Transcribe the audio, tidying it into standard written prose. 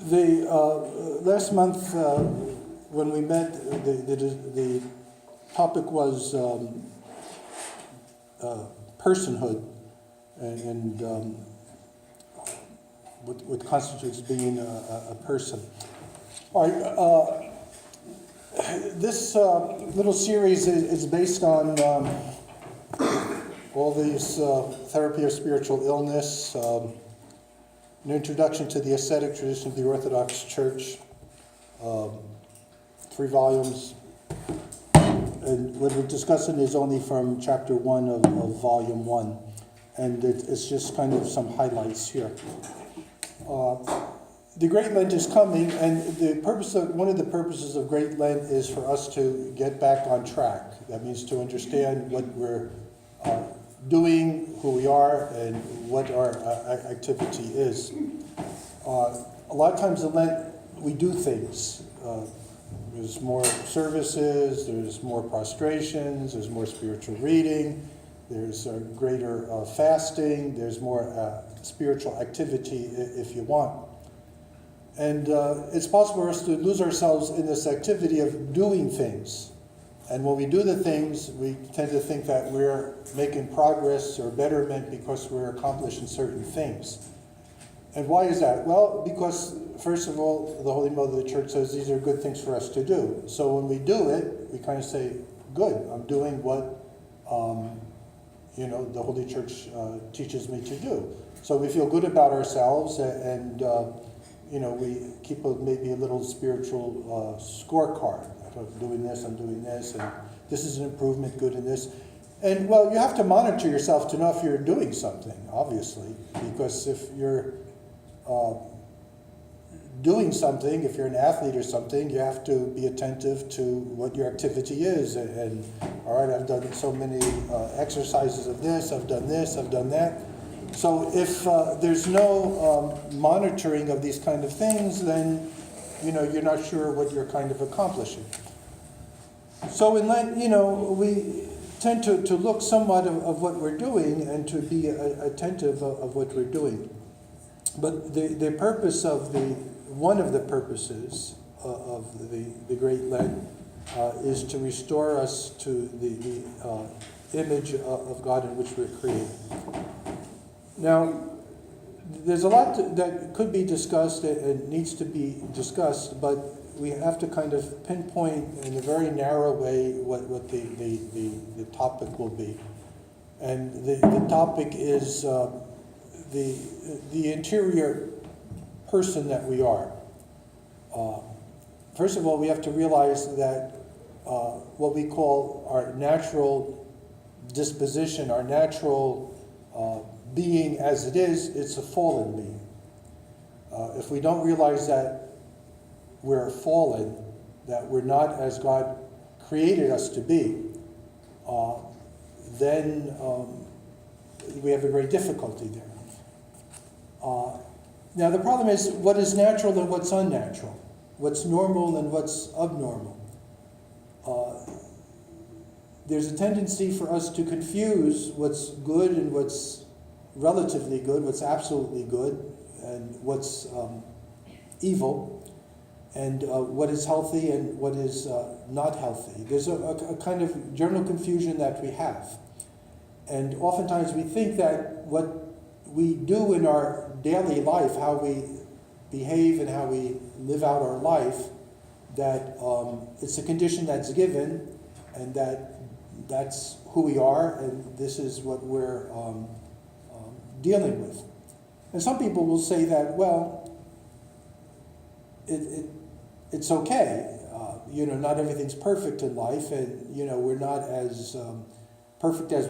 The last month when we met, the topic was personhood and what constitutes being a person. All right, this little series is based on all these therapy of spiritual illness, an introduction to the ascetic tradition of the Orthodox Church, 3 volumes. And what we're discussing is only from chapter 1 of volume 1. And it's just kind of some highlights here. The Great Lent is coming, and one of the purposes of Great Lent is for us to get back on track. That means to understand what we're doing, who we are, and what our activity is. A lot of times in Lent, we do things. There's more services, there's more prostrations, there's more spiritual reading, there's greater fasting, there's more spiritual activity if you want. And it's possible for us to lose ourselves in this activity of doing things. And when we do the things, we tend to think that we're making progress or betterment because we're accomplishing certain things. And why is that? Well, because, first of all, the Holy Mother of the Church says these are good things for us to do. So when we do it, we kind of say, good, I'm doing what the Holy Church teaches me to do. So we feel good about ourselves, and we keep maybe a little spiritual scorecard. I'm doing this, and this is an improvement, good in this. And, well, you have to monitor yourself to know if you're doing something, obviously, because if you're doing something, if you're an athlete or something, you have to be attentive to what your activity is. And all right, I've done so many exercises of this, I've done that. So if there's no monitoring of these kind of things, then you're not sure what you're kind of accomplishing. So in Lent, we tend to look somewhat of what we're doing and to be attentive of what we're doing. But the purpose of one of the purposes of the Great Lent is to restore us to the image of God in which we're created. Now, there's a lot that could be discussed and needs to be discussed, but we have to kind of pinpoint in a very narrow way what the topic will be. And the topic is the interior person that we are. First of all, we have to realize that what we call our natural disposition, our natural being as it is, it's a fallen being. If we don't realize that we're fallen, that we're not as God created us to be, then we have a great difficulty there. Now the problem is what is natural and what's unnatural, what's normal and what's abnormal. There's a tendency for us to confuse what's good and what's relatively good, what's absolutely good, and what's evil, and what is healthy and what is not healthy. There's a kind of general confusion that we have. And oftentimes we think that what we do in our daily life, how we behave and how we live out our life, that it's a condition that's given, and that's who we are, and this is what we're dealing with. And some people will say that, well, it's okay. Not everything's perfect in life, and we're not as perfect as